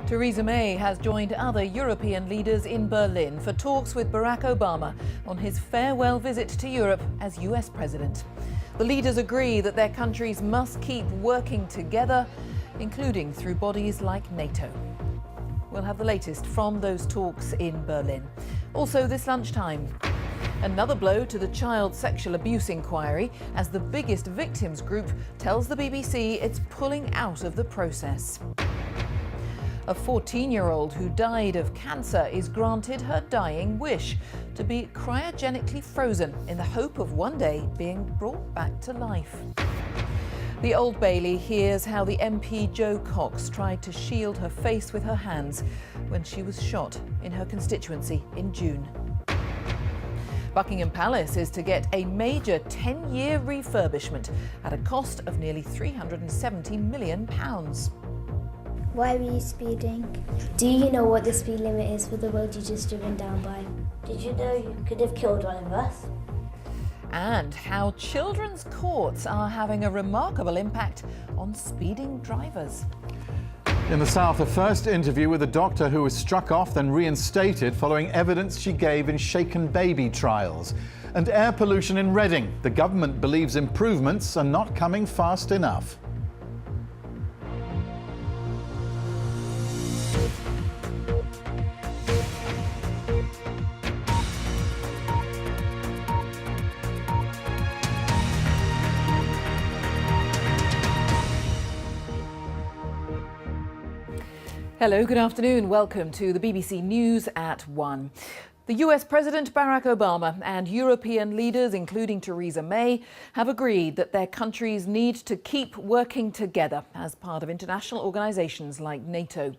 Theresa May has joined other European leaders in Berlin for talks with Barack Obama on his farewell visit to Europe as US President. The leaders agree that their countries must keep working together, including through bodies like NATO. We'll have the latest from those talks in Berlin. Also this lunchtime, another blow to the child sexual abuse inquiry as the biggest victims group tells the BBC it's pulling out of the process. A 14-year-old who died of cancer is granted her dying wish to be cryogenically frozen in the hope of one day being brought back to life. The Old Bailey hears how the MP Jo Cox tried to shield her face with her hands when she was shot in her constituency in June. Buckingham Palace is to get a major 10-year refurbishment at a cost of nearly £370 million. Why were you speeding? Do you know what the speed limit is for the road you just driven down by? Did you know you could have killed one of us? And how children's courts are having a remarkable impact on speeding drivers. In the South, a first interview with a doctor who was struck off then reinstated following evidence she gave in shaken baby trials. And air pollution in Reading. The government believes improvements are not coming fast enough. Hello, good afternoon. Welcome to the BBC News at 1. The US President Barack Obama and European leaders, including Theresa May, have agreed that their countries need to keep working together as part of international organisations like NATO.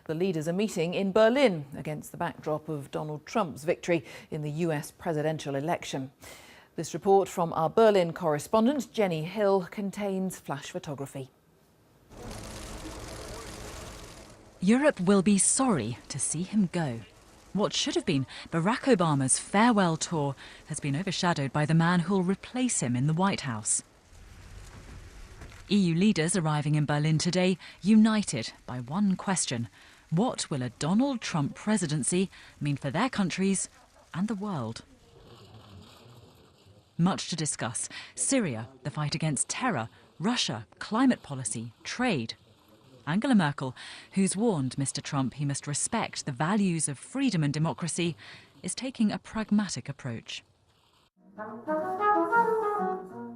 The leaders are meeting in Berlin against the backdrop of Donald Trump's victory in the US presidential election. This report from our Berlin correspondent, Jenny Hill, contains flash photography. Europe will be sorry to see him go. What should have been Barack Obama's farewell tour has been overshadowed by the man who'll replace him in the White House. EU leaders arriving in Berlin today, united by one question. What will a Donald Trump presidency mean for their countries and the world? Much to discuss. Syria, the fight against terror, Russia, climate policy, trade. Angela Merkel, who's warned Mr. Trump he must respect the values of freedom and democracy, is taking a pragmatic approach.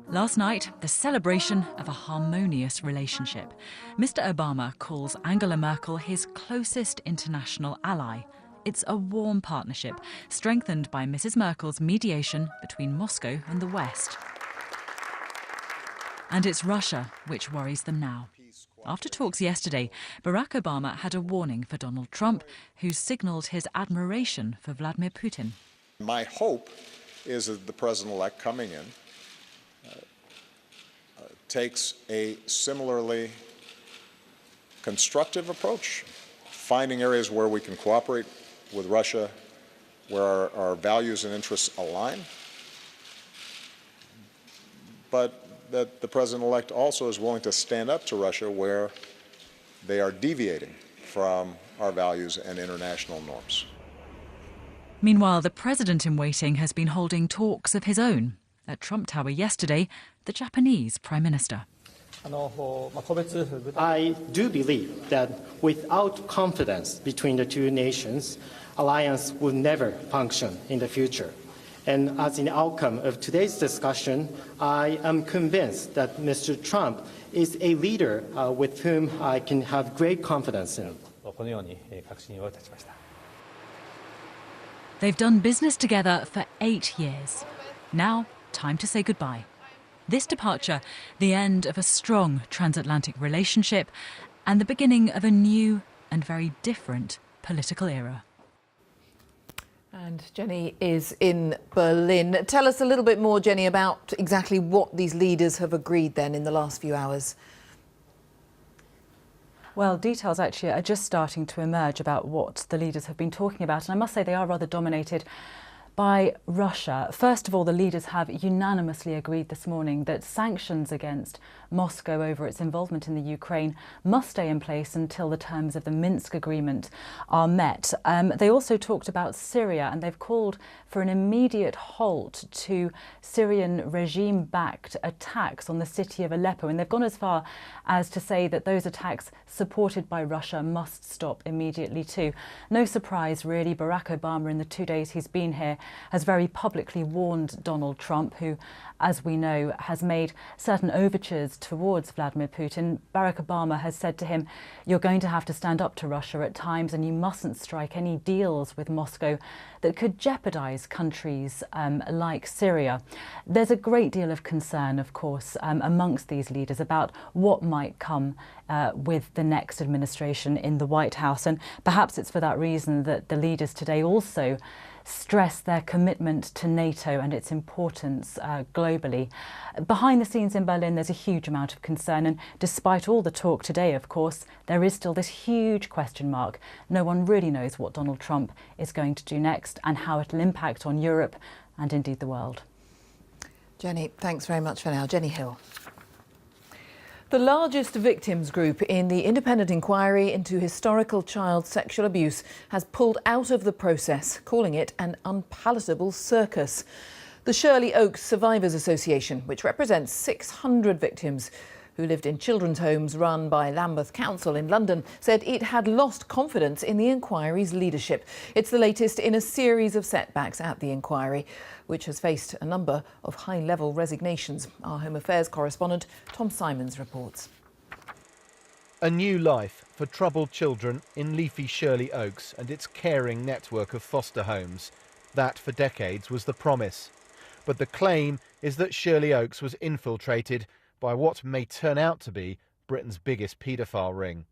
Last night, the celebration of a harmonious relationship. Mr. Obama calls Angela Merkel his closest international ally. It's a warm partnership, strengthened by Mrs. Merkel's mediation between Moscow and the West. And it's Russia which worries them now. After talks yesterday, Barack Obama had a warning for Donald Trump, who signalled his admiration for Vladimir Putin. My hope is that the president-elect coming in takes a similarly constructive approach, finding areas where we can cooperate with Russia, where our values and interests align, but that the president-elect also is willing to stand up to Russia where they are deviating from our values and international norms. Meanwhile, the president-in-waiting has been holding talks of his own. At Trump Tower yesterday, the Japanese Prime Minister. I do believe that without confidence between the two nations, alliance will never function in the future. And as an outcome of today's discussion, I am convinced that Mr. Trump is a leader with whom I can have great confidence in. They've done business together for 8 years. Now, time to say goodbye. This departure, the end of a strong transatlantic relationship and the beginning of a new and very different political era. And Jenny is in Berlin. Tell us a little bit more, Jenny, about exactly what these leaders have agreed then in the last few hours. Well, details actually are just starting to emerge about what the leaders have been talking about. And I must say they are rather dominated by Russia. First of all, the leaders have unanimously agreed this morning that sanctions against Moscow over its involvement in the Ukraine must stay in place until the terms of the Minsk agreement are met. They also talked about Syria, and they've called for an immediate halt to Syrian regime-backed attacks on the city of Aleppo. And they've gone as far as to say that those attacks supported by Russia must stop immediately too. No surprise, really. Barack Obama, in the 2 days he's been here, has very publicly warned Donald Trump, who, as we know, has made certain overtures towards Vladimir Putin. Barack Obama has said to him, "You're going to have to stand up to Russia at times, and you mustn't strike any deals with Moscow that could jeopardise countries like Syria." There's a great deal of concern, of course, amongst these leaders about what might come with the next administration in the White House. And perhaps it's for that reason that the leaders today also stress their commitment to NATO and its importance globally. Behind the scenes in Berlin, there's a huge amount of concern, and despite all the talk today, of course, there is still this huge question mark. No one really knows what Donald Trump is going to do next and how it'll impact on Europe and indeed the world. Jenny, thanks very much for now. Jenny Hill. The largest victims group in the independent inquiry into historical child sexual abuse has pulled out of the process, calling it an unpalatable circus. The Shirley Oaks Survivors Association, which represents 600 victims who lived in children's homes run by Lambeth Council in London, said it had lost confidence in the inquiry's leadership. It's the latest in a series of setbacks at the inquiry, which has faced a number of high-level resignations. Our Home Affairs correspondent Tom Simons reports. A new life for troubled children in leafy Shirley Oaks and its caring network of foster homes. That, for decades, was the promise. But the claim is that Shirley Oaks was infiltrated by what may turn out to be Britain's biggest paedophile ring.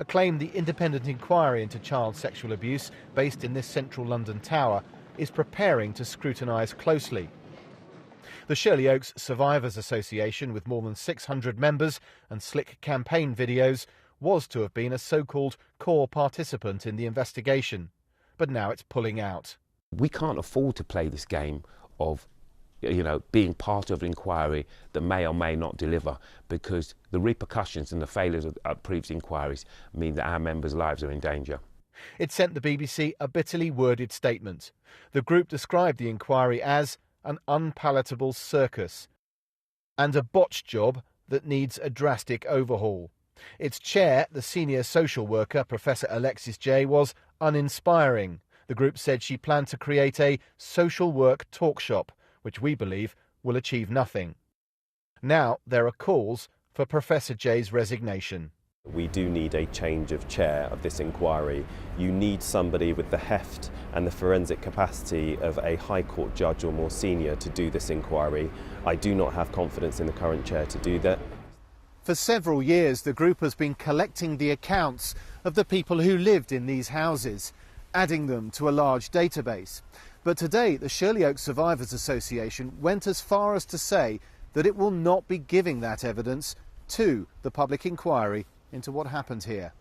A claim the independent inquiry into child sexual abuse, based in this central London tower, is preparing to scrutinise closely. The Shirley Oaks Survivors Association, with more than 600 members and slick campaign videos, was to have been a so-called core participant in the investigation. But now it's pulling out. We can't afford to play this game of being part of an inquiry that may or may not deliver, because the repercussions and the failures of previous inquiries mean that our members' lives are in danger. It sent the BBC a bitterly worded statement. The group described the inquiry as an unpalatable circus and a botched job that needs a drastic overhaul. Its chair, the senior social worker, Professor Alexis Jay, was uninspiring. The group said she planned to create a social work talk shop, which we believe will achieve nothing. Now there are calls for Professor Jay's resignation. We do need a change of chair of this inquiry. You need somebody with the heft and the forensic capacity of a High Court judge or more senior to do this inquiry. I do not have confidence in the current chair to do that. For several years, the group has been collecting the accounts of the people who lived in these houses, adding them to a large database. But today, the Shirley Oaks Survivors Association went as far as to say that it will not be giving that evidence to the public inquiry into what happened here.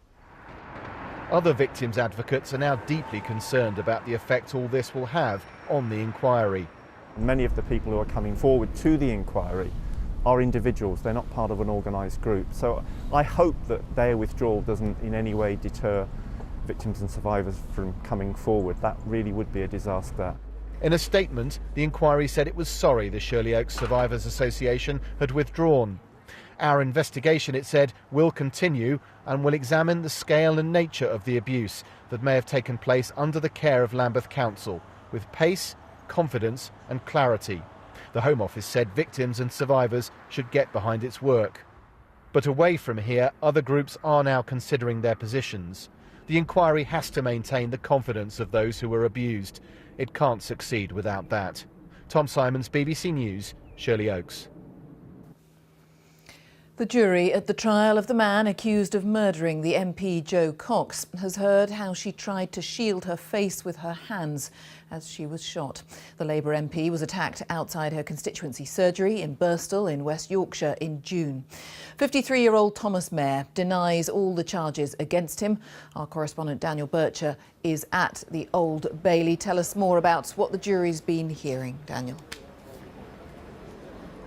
Other victims' advocates are now deeply concerned about the effect all this will have on the inquiry. Many of the people who are coming forward to the inquiry are individuals, they're not part of an organised group. So I hope that their withdrawal doesn't in any way deter victims and survivors from coming forward. That really would be a disaster. In a statement, the inquiry said it was sorry the Shirley Oaks Survivors Association had withdrawn. Our investigation, it said, will continue and will examine the scale and nature of the abuse that may have taken place under the care of Lambeth Council, with pace, confidence and clarity. The Home Office said victims and survivors should get behind its work. But away from here, other groups are now considering their positions. The inquiry has to maintain the confidence of those who were abused. It can't succeed without that. Tom Simons, BBC News, Shirley Oaks. The jury at the trial of the man accused of murdering the MP Jo Cox has heard how she tried to shield her face with her hands as she was shot. The Labour MP was attacked outside her constituency surgery in Birstall in West Yorkshire in June. 53-year-old Thomas Mair denies all the charges against him. Our correspondent Daniel Bircher is at the Old Bailey. Tell us more about what the jury's been hearing, Daniel.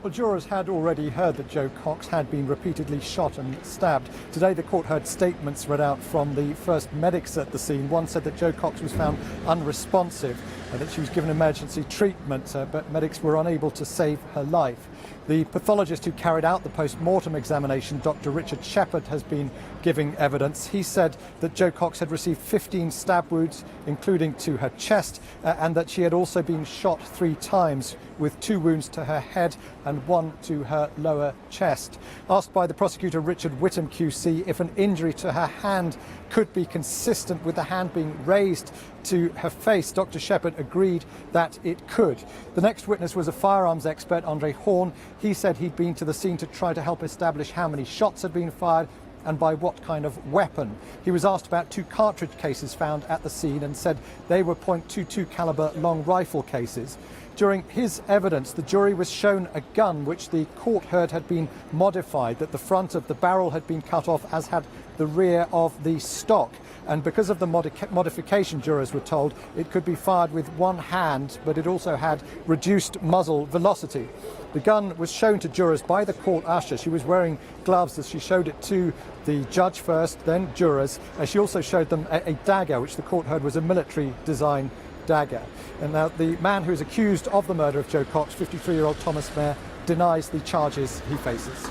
Well, jurors had already heard that Jo Cox had been repeatedly shot and stabbed. Today the court heard statements read out from the first medics at the scene. One said that Jo Cox was found unresponsive and that she was given emergency treatment, but medics were unable to save her life. The pathologist who carried out the post-mortem examination, Dr. Richard Shepherd, has been giving evidence. He said that Jo Cox had received 15 stab wounds, including to her chest, and that she had also been shot 3 times, with 2 wounds to her head and 1 to her lower chest. Asked by the prosecutor Richard Whittam QC if an injury to her hand could be consistent with the hand being raised to her face, Dr. Shepherd agreed that it could. The next witness was a firearms expert, Andre Horn. He said he'd been to the scene to try to help establish how many shots had been fired and by what kind of weapon. He was asked about 2 cartridge cases found at the scene and said they were .22 caliber long rifle cases. During his evidence, the jury was shown a gun which the court heard had been modified, that the front of the barrel had been cut off, as had the rear of the stock. And because of the modification, jurors were told, it could be fired with one hand, but it also had reduced muzzle velocity. The gun was shown to jurors by the court usher. She was wearing gloves as she showed it to the judge first, then jurors. She also showed them a dagger, which the court heard was a military design dagger. And now the man who is accused of the murder of Jo Cox, 53-year-old Thomas Mair, denies the charges he faces.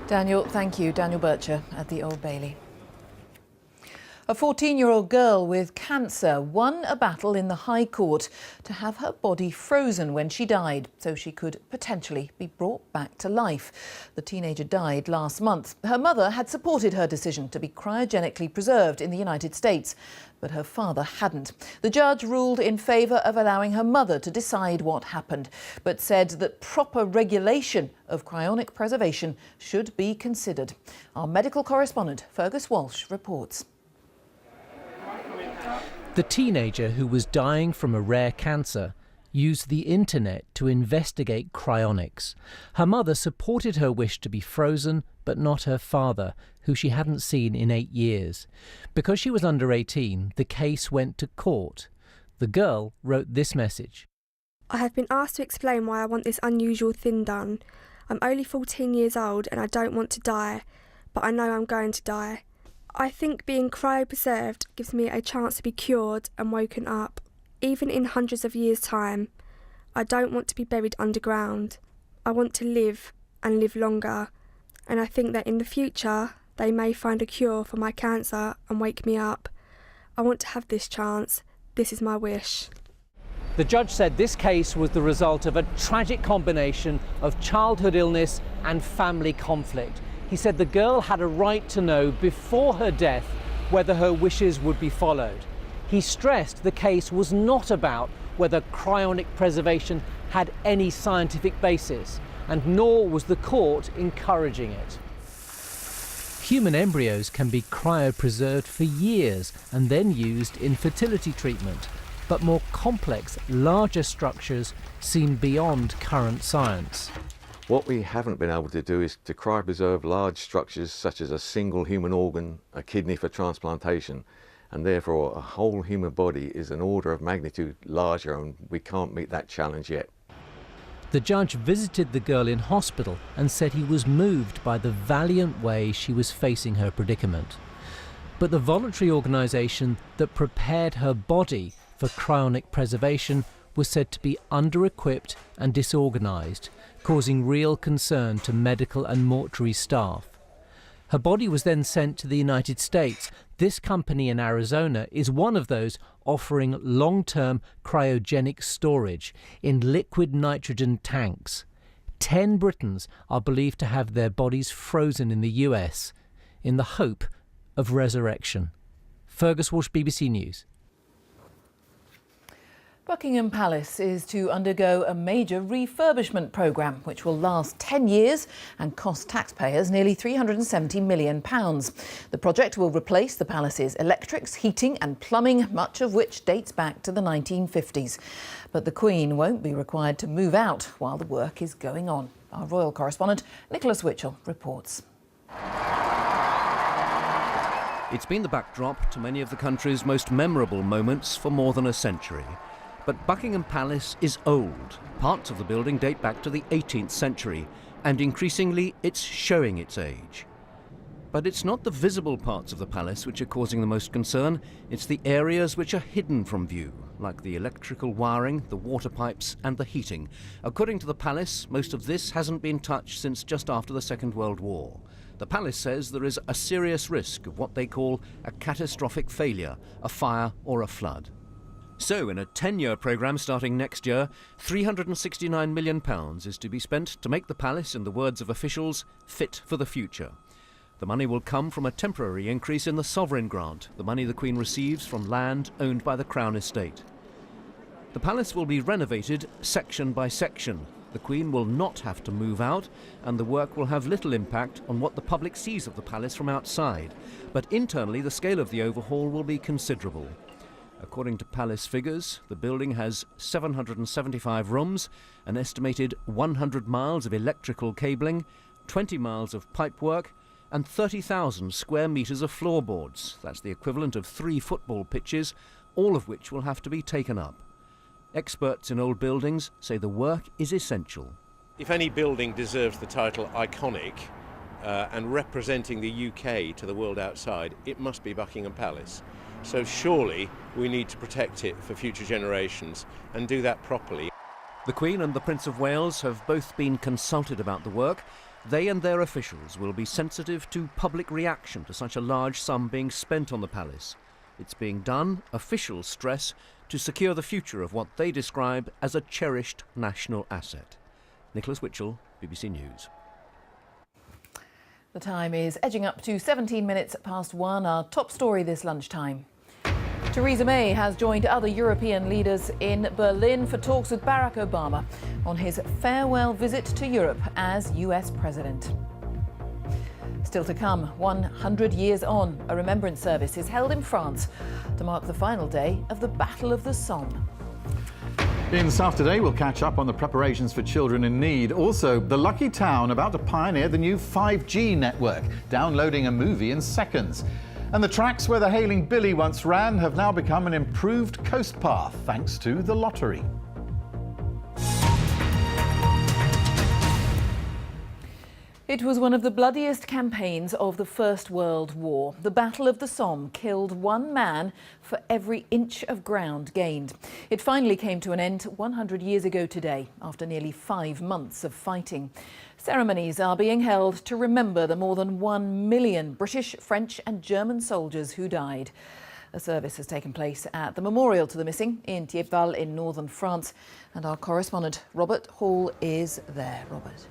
Daniel, thank you. Daniel Bircher at the Old Bailey. A 14-year-old girl with cancer won a battle in the High Court to have her body frozen when she died, so she could potentially be brought back to life. The teenager died last month. Her mother had supported her decision to be cryogenically preserved in the United States, but her father hadn't. The judge ruled in favour of allowing her mother to decide what happened, but said that proper regulation of cryonic preservation should be considered. Our medical correspondent Fergus Walsh reports. The teenager, who was dying from a rare cancer, used the internet to investigate cryonics. Her mother supported her wish to be frozen, but not her father, who she hadn't seen in 8 years. Because she was under 18, the case went to court. The girl wrote this message. I have been asked to explain why I want this unusual thing done. I'm only 14 years old and I don't want to die, but I know I'm going to die. I think being cryopreserved gives me a chance to be cured and woken up, even in hundreds of years' time. I don't want to be buried underground. I want to live and live longer, and I think that in the future they may find a cure for my cancer and wake me up. I want to have this chance. This is my wish. The judge said this case was the result of a tragic combination of childhood illness and family conflict. He said the girl had a right to know before her death whether her wishes would be followed. He stressed the case was not about whether cryonic preservation had any scientific basis, and nor was the court encouraging it. Human embryos can be cryopreserved for years and then used in fertility treatment, but more complex, larger structures seem beyond current science. What we haven't been able to do is to cryopreserve large structures such as a single human organ, a kidney for transplantation, and therefore a whole human body is an order of magnitude larger, and we can't meet that challenge yet. The judge visited the girl in hospital and said he was moved by the valiant way she was facing her predicament. But the voluntary organisation that prepared her body for cryonic preservation was said to be under-equipped and disorganised, causing real concern to medical and mortuary staff. Her body was then sent to the United States. This company in Arizona is one of those offering long-term cryogenic storage in liquid nitrogen tanks. 10 Britons are believed to have their bodies frozen in the US in the hope of resurrection. Fergus Walsh, BBC News. Buckingham Palace is to undergo a major refurbishment programme which will last 10 years and cost taxpayers nearly £370 million. The project will replace the palace's electrics, heating and plumbing, much of which dates back to the 1950s. But the Queen won't be required to move out while the work is going on. Our royal correspondent Nicholas Witchell reports. It's been the backdrop to many of the country's most memorable moments for more than a century. But Buckingham Palace is old. Parts of the building date back to the 18th century, and increasingly it's showing its age. But it's not the visible parts of the palace which are causing the most concern, it's the areas which are hidden from view, like the electrical wiring, the water pipes and the heating. According to the palace, most of this hasn't been touched since just after the Second World War. The palace says there is a serious risk of what they call a catastrophic failure, a fire or a flood. So, in a 10-year programme starting next year, £369 million is to be spent to make the palace, in the words of officials, fit for the future. The money will come from a temporary increase in the sovereign grant, the money the Queen receives from land owned by the Crown Estate. The palace will be renovated section by section. The Queen will not have to move out, and the work will have little impact on what the public sees of the palace from outside. But internally, the scale of the overhaul will be considerable. According to palace figures, the building has 775 rooms, an estimated 100 miles of electrical cabling, 20 miles of pipework, and 30,000 square metres of floorboards. That's the equivalent of 3 football pitches, all of which will have to be taken up. Experts in old buildings say the work is essential. If any building deserves the title iconic and representing the UK to the world outside, it must be Buckingham Palace. So surely we need to protect it for future generations and do that properly. The Queen and the Prince of Wales have both been consulted about the work. They and their officials will be sensitive to public reaction to such a large sum being spent on the palace. It's being done, officials stress, to secure the future of what they describe as a cherished national asset. Nicholas Witchell, BBC News. The time is edging up to 17 minutes past 1. Our top story this lunchtime. Theresa May has joined other European leaders in Berlin for talks with Barack Obama on his farewell visit to Europe as US President. Still to come, 100 years on, a remembrance service is held in France to mark the final day of the Battle of the Somme. In South Today, we'll catch up on the preparations for children in need. Also, the lucky town about to pioneer the new 5G network, downloading a movie in seconds. And the tracks where the Hailing Billy once ran have now become an improved coast path thanks to the lottery. It was one of the bloodiest campaigns of the First World War. The Battle of the Somme killed 1 man for every inch of ground gained. It finally came to an end 100 years ago today, after nearly 5 months of fighting. Ceremonies are being held to remember the more than 1 million British, French and German soldiers who died. A service has taken place at the Memorial to the Missing in Thiepval in northern France. And our correspondent Robert Hall is there. Robert.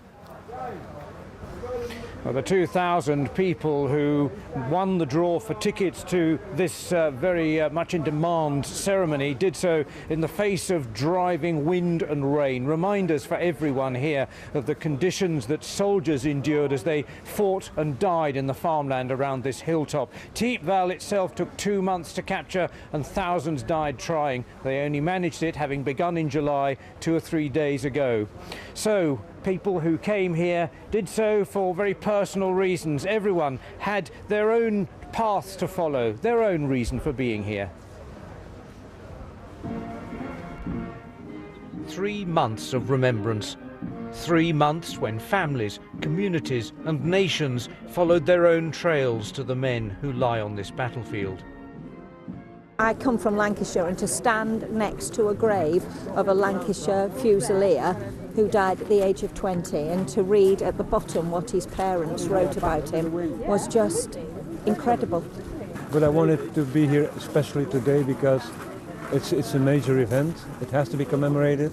Well, the 2,000 people who won the draw for tickets to this very much in demand ceremony did so in the face of driving wind and rain. Reminders for everyone here of the conditions that soldiers endured as they fought and died in the farmland around this hilltop. Thiepval itself took 2 months to capture and thousands died trying. They only managed it, having begun in July 2 or 3 days ago. So people who came here did so for very personal reasons. Everyone had their own paths to follow, their own reason for being here. 3 months of remembrance. 3 months when families, communities and nations followed their own trails to the men who lie on this battlefield. I come from Lancashire, and to stand next to a grave of a Lancashire Fusilier who died at the age of 20 and to read at the bottom what his parents wrote about him was just incredible. But I wanted to be here especially today because it's a major event. It has to be commemorated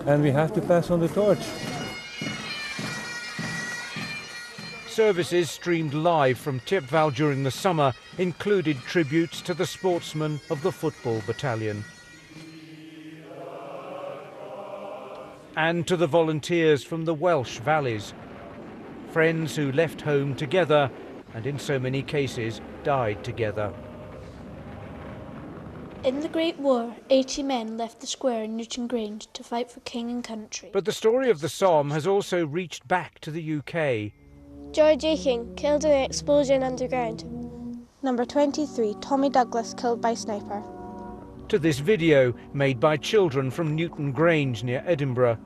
and we have to pass on the torch. Services streamed live from Thiepval during the summer included tributes to the sportsmen of the football battalion. and to the volunteers from the Welsh valleys. Friends who left home together and in so many cases died together. In the Great War, 80 men left the square in Newton Grange to fight for king and country. But the story of the Somme has also reached back to the UK. George Aiken, killed in an explosion underground. Number 23, Tommy Douglas, killed by sniper. To this video made by children from Newton Grange near Edinburgh.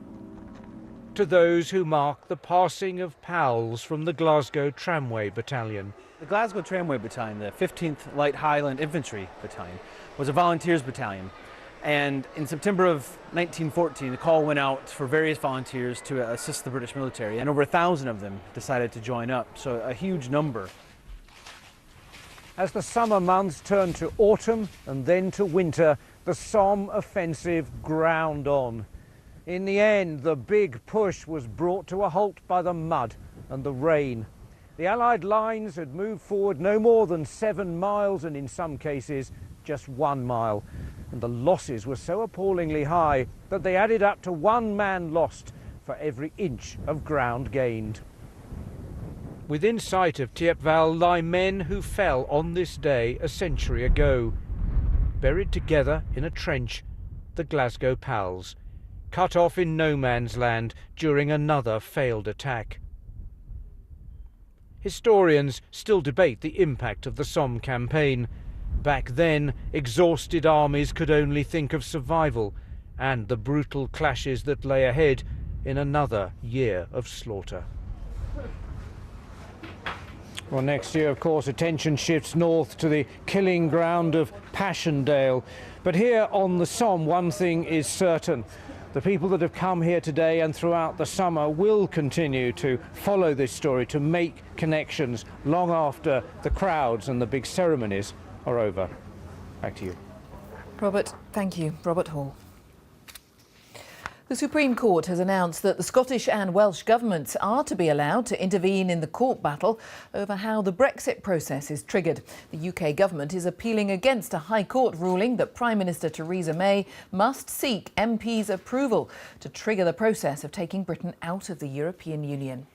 To those who mark the passing of pals from the Glasgow Tramway Battalion. The Glasgow Tramway Battalion, the 15th Light Highland Infantry Battalion, was a volunteers battalion. And in September of 1914, the call went out for various volunteers to assist the British military, and over 1,000 of them decided to join up, so a huge number. As the summer months turned to autumn and then to winter, the Somme offensive ground on. In the end, the big push was brought to a halt by the mud and the rain. The Allied lines had moved forward no more than 7 miles, and in some cases just 1 mile. And the losses were so appallingly high that they added up to 1 man lost for every inch of ground gained. Within sight of Thiepval lie men who fell on this day a century ago. Buried together in a trench, the Glasgow Pals, cut off in no man's land during another failed attack. Historians still debate the impact of the Somme campaign. Back then, exhausted armies could only think of survival and the brutal clashes that lay ahead in another year of slaughter. Well, next year, of course, attention shifts north to the killing ground of Passchendaele. But here on the Somme, one thing is certain. The people that have come here today and throughout the summer will continue to follow this story, to make connections long after the crowds and the big ceremonies are over. Back to you. Robert, thank you. Robert Hall. The Supreme Court has announced that the Scottish and Welsh governments are to be allowed to intervene in the court battle over how the Brexit process is triggered. The UK government is appealing against a High Court ruling that Prime Minister Theresa May must seek MPs' approval to trigger the process of taking Britain out of the European Union.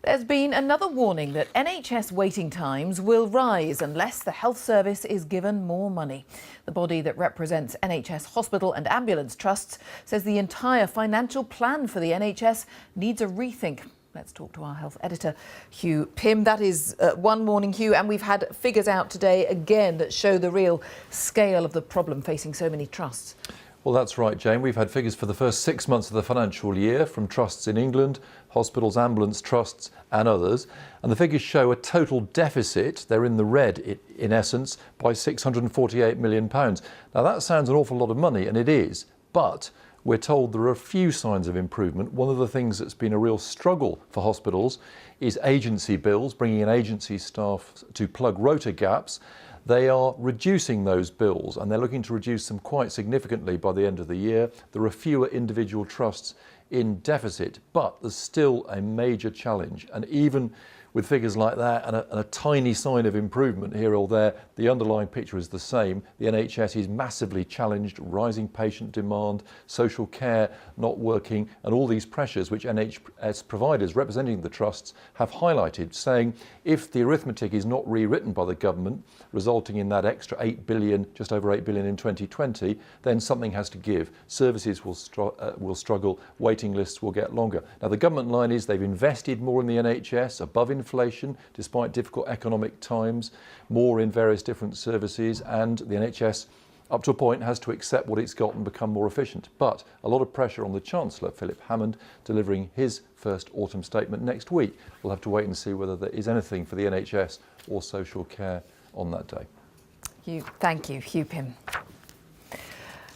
There's been another warning that NHS waiting times will rise unless the health service is given more money. The body that represents NHS hospital and ambulance trusts says the entire financial plan for the NHS needs a rethink. Let's talk to our health editor, Hugh Pym. That is one morning, Hugh, and we've had figures out today again that show the real scale of the problem facing so many trusts. Well, that's right, Jane. We've had figures for the first 6 months of the financial year from trusts in England, hospitals, ambulance trusts and others. And the figures show a total deficit, they're in the red in essence, by £648 million. Now that sounds an awful lot of money, and it is, but we're told there are a few signs of improvement. One of the things that's been a real struggle for hospitals is agency bills, bringing in agency staff to plug rota gaps. They are reducing those bills, and they're looking to reduce them quite significantly by the end of the year. There are fewer individual trusts in deficit, but there's still a major challenge. And even with figures like that and a tiny sign of improvement here or there, the underlying picture is the same. The NHS is massively challenged, rising patient demand, social care not working, and all these pressures which NHS providers representing the trusts have highlighted, saying if the arithmetic is not rewritten by the government, resulting in that extra 8 billion, just over 8 billion in 2020, then something has to give. Services will struggle, waiting lists will get longer. Now the government line is they've invested more in the NHS, above inflation, despite difficult economic times, more in various different services, and the NHS, up to a point, has to accept what it's got and become more efficient. But a lot of pressure on the Chancellor, Philip Hammond, delivering his first autumn statement next week. We'll have to wait and see whether there is anything for the NHS or social care on that day. Thank you, Hugh Pym.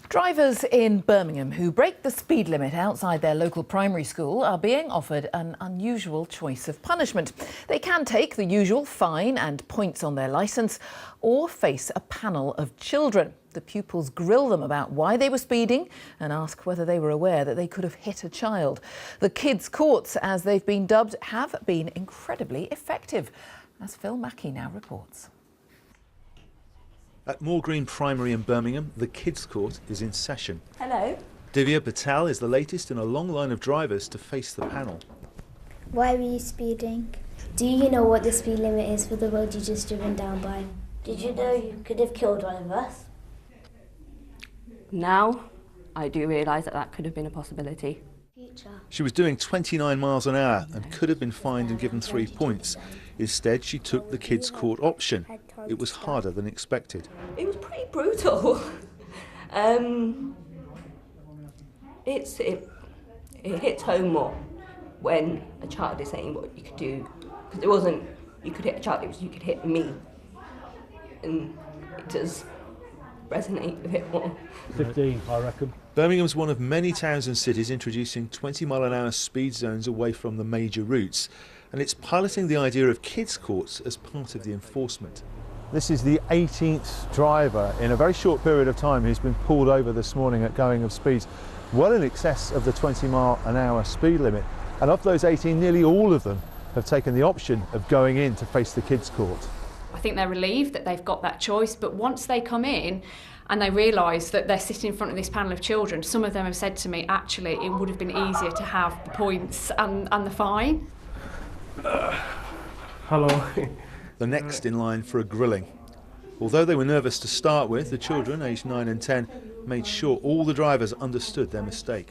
Drivers in Birmingham who break the speed limit outside their local primary school are being offered an unusual choice of punishment. They can take the usual fine and points on their licence, or face a panel of children. The pupils grill them about why they were speeding and ask whether they were aware that they could have hit a child. The kids' courts, as they've been dubbed, have been incredibly effective, as Phil Mackey now reports. At Moor Green Primary in Birmingham, the Kids' Court is in session. Hello. Divya Patel is the latest in a long line of drivers to face the panel. Why were you speeding? Do you know what the speed limit is for the road you just driven down by? Did you know you could have killed one of us? Now, I do realise that that could have been a possibility. She was doing 29 miles an hour and could have been fined and given 3 points. Instead, she took the kids' court option. It was harder than expected. It was pretty brutal. It hits home more when a child is saying what you could do. Because it wasn't, you could hit a child, it was you could hit me. And it does resonate a bit more. 15, I reckon. Birmingham's one of many towns and cities introducing 20-mile-an-hour speed zones away from the major routes, and it's piloting the idea of kids' courts as part of the enforcement. This is the 18th driver in a very short period of time who's been pulled over this morning at going of speeds well in excess of the 20-mile-an-hour speed limit. And of those 18, nearly all of them have taken the option of going in to face the kids' court. I think they're relieved that they've got that choice, but once they come in and they realise that they're sitting in front of this panel of children, some of them have said to me, actually, it would have been easier to have the points and the fine. Hello. The next in line for a grilling. Although they were nervous to start with, the children, aged 9 and 10, made sure all the drivers understood their mistake.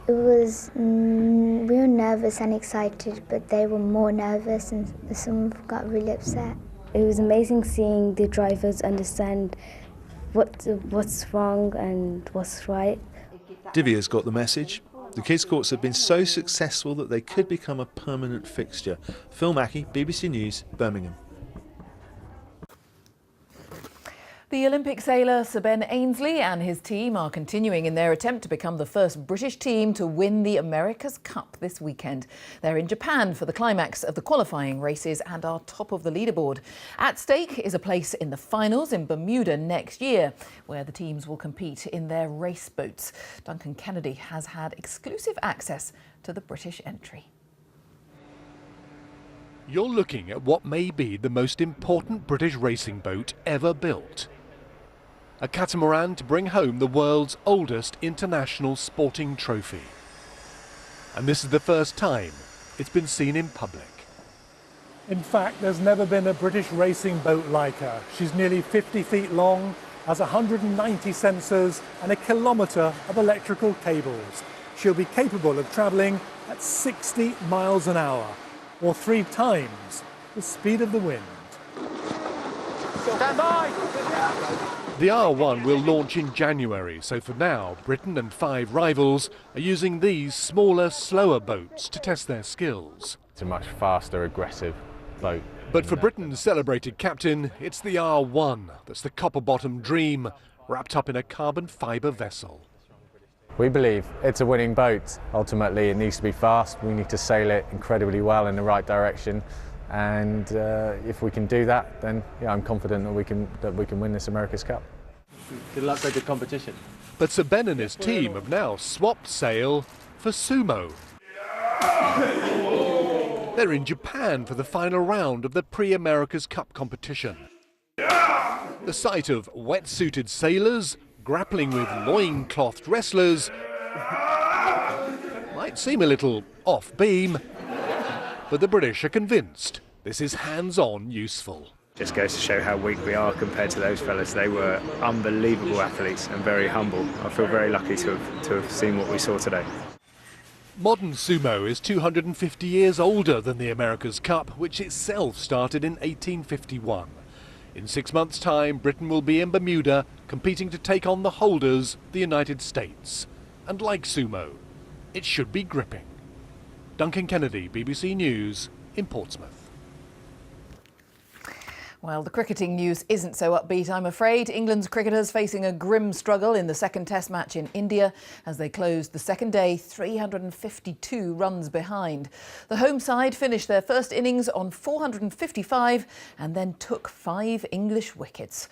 It was, we were nervous and excited, but they were more nervous and some got really upset. It was amazing seeing the drivers understand what's wrong and what's right. Divya's got the message. The kids' courts have been so successful that they could become a permanent fixture. Phil Mackey, BBC News, Birmingham. The Olympic sailor Sir Ben Ainsley and his team are continuing in their attempt to become the first British team to win the America's Cup this weekend. They're in Japan for the climax of the qualifying races and are top of the leaderboard. At stake is a place in the finals in Bermuda next year, where the teams will compete in their race boats. Duncan Kennedy has had exclusive access to the British entry. You're looking at what may be the most important British racing boat ever built. A catamaran to bring home the world's oldest international sporting trophy. And this is the first time it's been seen in public. In fact, there's never been a British racing boat like her. She's nearly 50 feet long, has 190 sensors and 1 kilometre of electrical cables. She'll be capable of travelling at 60 miles an hour, or 3 times the speed of the wind. Stand by! The R1 will launch in January, so for now, Britain and 5 rivals are using these smaller, slower boats to test their skills. It's a much faster, aggressive boat. But for Britain's celebrated captain, it's the R1 that's the copper-bottom dream, wrapped up in a carbon fibre vessel. We believe it's a winning boat. Ultimately, it needs to be fast. We need to sail it incredibly well in the right direction. And if we can do that, then yeah, I'm confident that we can win this America's Cup. Good luck with the competition. But Sir Ben and his team have now swapped sail for sumo. They're in Japan for the final round of the pre-America's Cup competition. The sight of wetsuited sailors grappling with loinclothed wrestlers might seem a little off-beam, but the British are convinced this is hands-on useful. Just goes to show how weak we are compared to those fellas. They were unbelievable athletes and very humble. I feel very lucky to have seen what we saw today. Modern sumo is 250 years older than the America's Cup, which itself started in 1851. In 6 months' time, Britain will be in Bermuda, competing to take on the holders, the United States. And like sumo, it should be gripping. Duncan Kennedy, BBC News, in Portsmouth. Well, the cricketing news isn't so upbeat, I'm afraid. England's cricketers facing a grim struggle in the second Test match in India as they closed the second day 352 runs behind. The home side finished their first innings on 455 and then took 5 English wickets.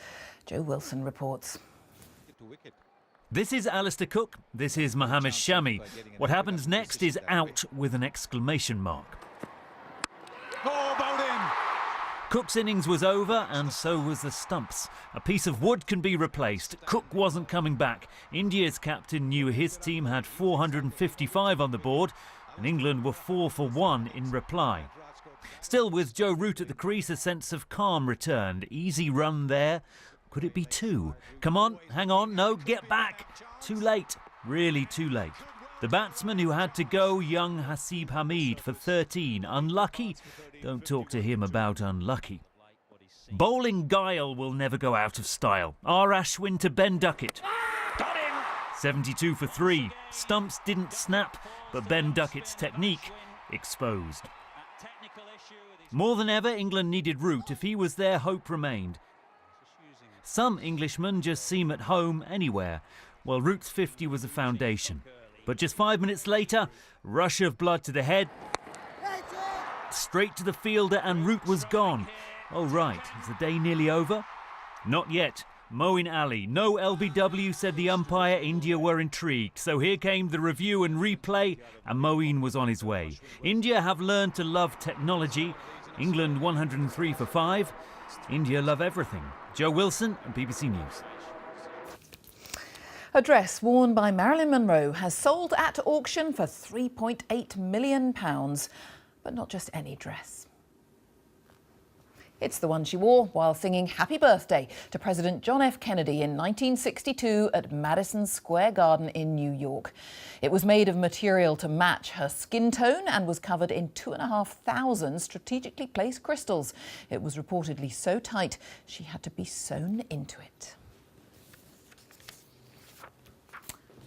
Joe Wilson reports. This is Alistair Cook, this is Mohammed Shami. What happens next is out with an exclamation mark. Cook's innings was over, and so was the stumps. A piece of wood can be replaced. Cook wasn't coming back. India's captain knew his team had 455 on the board, and England were 4 for 1 in reply. Still, with Joe Root at the crease, a sense of calm returned. Easy run there. Could it be 2? Come on, hang on, no, get back. Too late, really too late. The batsman who had to go, young Hasib Hamid, for 13. Unlucky? Don't talk to him about unlucky. Bowling guile will never go out of style. R. Ashwin to Ben Duckett. 72 for 3. Stumps didn't snap, but Ben Duckett's technique exposed. More than ever, England needed Root. If he was there, hope remained. Some Englishmen just seem at home anywhere, while Root's 50 was a foundation. But just 5 minutes later, rush of blood to the head, straight to the fielder, and Root was gone. Oh right, is the day nearly over? Not yet. Moeen Ali, no LBW, said the umpire. India were intrigued. So here came the review and replay, and Moeen was on his way. India have learned to love technology. England 103 for 5. India love everything. Joe Wilson, BBC News. A dress worn by Marilyn Monroe has sold at auction for £3.8 million. But not just any dress. It's the one she wore while singing Happy Birthday to President John F. Kennedy in 1962 at Madison Square Garden in New York. It was made of material to match her skin tone and was covered in 2,500 strategically placed crystals. It was reportedly so tight she had to be sewn into it.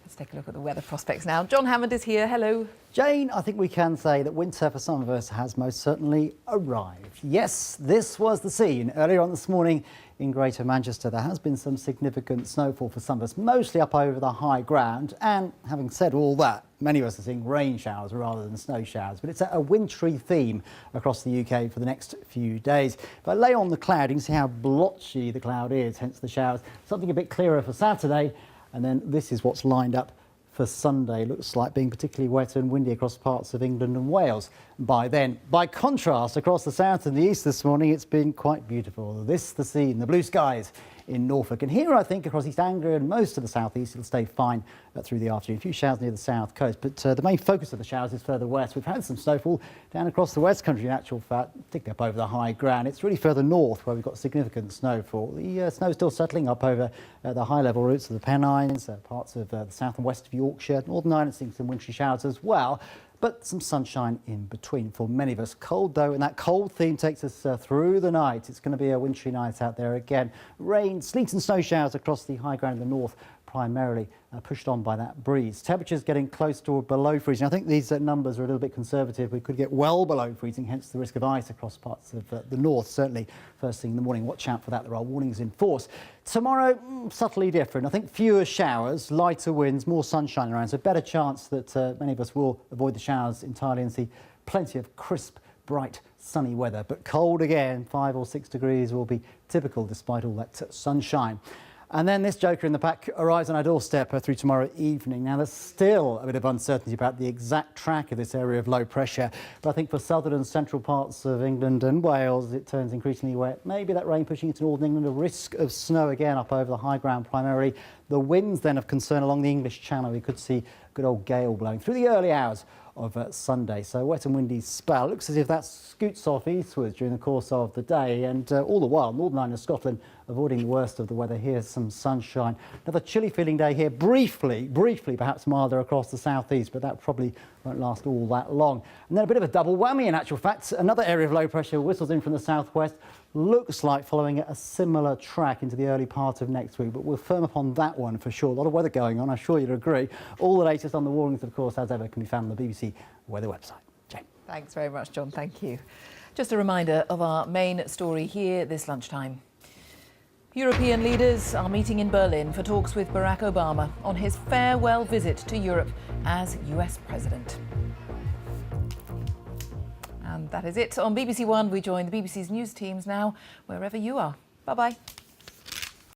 Let's take a look at the weather prospects now. John Hammond is here. Hello. Jane, I think we can say that winter for some of us has most certainly arrived. Yes, this was the scene earlier on this morning in Greater Manchester. There has been some significant snowfall for some of us, mostly up over the high ground. And having said all that, many of us are seeing rain showers rather than snow showers. But it's a wintry theme across the UK for the next few days. If I lay on the cloud, you can see how blotchy the cloud is, hence the showers. Something a bit clearer for Saturday. And then this is what's lined up for Sunday. Looks like being particularly wet and windy across parts of England and Wales by then. By contrast, across the south and the east this morning, it's been quite beautiful. This, the scene, the blue skies in Norfolk. And here, I think, across East Anglia and most of the southeast, it'll stay fine through the afternoon. A few showers near the south coast, but the main focus of the showers is further west. We've had some snowfall down across the west country, in actual fact, particularly up over the high ground. It's really further north where we've got significant snowfall. The snow is still settling up over the high-level routes of the Pennines, parts of the south and west of Yorkshire. Northern Ireland seeing some wintry showers as well, but some sunshine in between for many of us. Cold though, and that cold theme takes us through the night. It's going to be a wintry night out there again. Rain, sleet and snow showers across the high ground in the north, primarily pushed on by that breeze. Temperatures getting close to below freezing. I think these numbers are a little bit conservative. We could get well below freezing, hence the risk of ice across parts of the north, certainly first thing in the morning. Watch out for that. There are warnings in force. Tomorrow, subtly different. I think fewer showers, lighter winds, more sunshine around, so better chance that many of us will avoid the showers entirely and see plenty of crisp, bright, sunny weather. But cold again, 5 or 6 degrees will be typical despite all that sunshine. And then this joker in the pack arrives on our doorstep through tomorrow evening. Now, there's still a bit of uncertainty about the exact track of this area of low pressure. But I think for southern and central parts of England and Wales, it turns increasingly wet. Maybe that rain pushing into northern England, a risk of snow again up over the high ground primarily. The winds then of concern along the English Channel. We could see good old gale blowing through the early hours of Sunday. So wet and windy spell. Looks as if that scoots off eastwards during the course of the day, and all the while Northern Ireland and Scotland avoiding the worst of the weather. Here's some sunshine. Another chilly feeling day here, briefly perhaps milder across the southeast, but that probably won't last all that long. And then a bit of a double whammy in actual fact. Another area of low pressure whistles in from the southwest. Looks like following a similar track into the early part of next week, but we'll firm up on that one for sure. A lot of weather going on, I'm sure you'd agree. All the latest on the warnings, of course, as ever, can be found on the BBC weather website. Jane. Thanks very much, John. Thank you. Just a reminder of our main story here this lunchtime. European leaders are meeting in Berlin for talks with Barack Obama on his farewell visit to Europe as US President. And that is it. On BBC One, we join the BBC's news teams now, wherever you are. Bye-bye.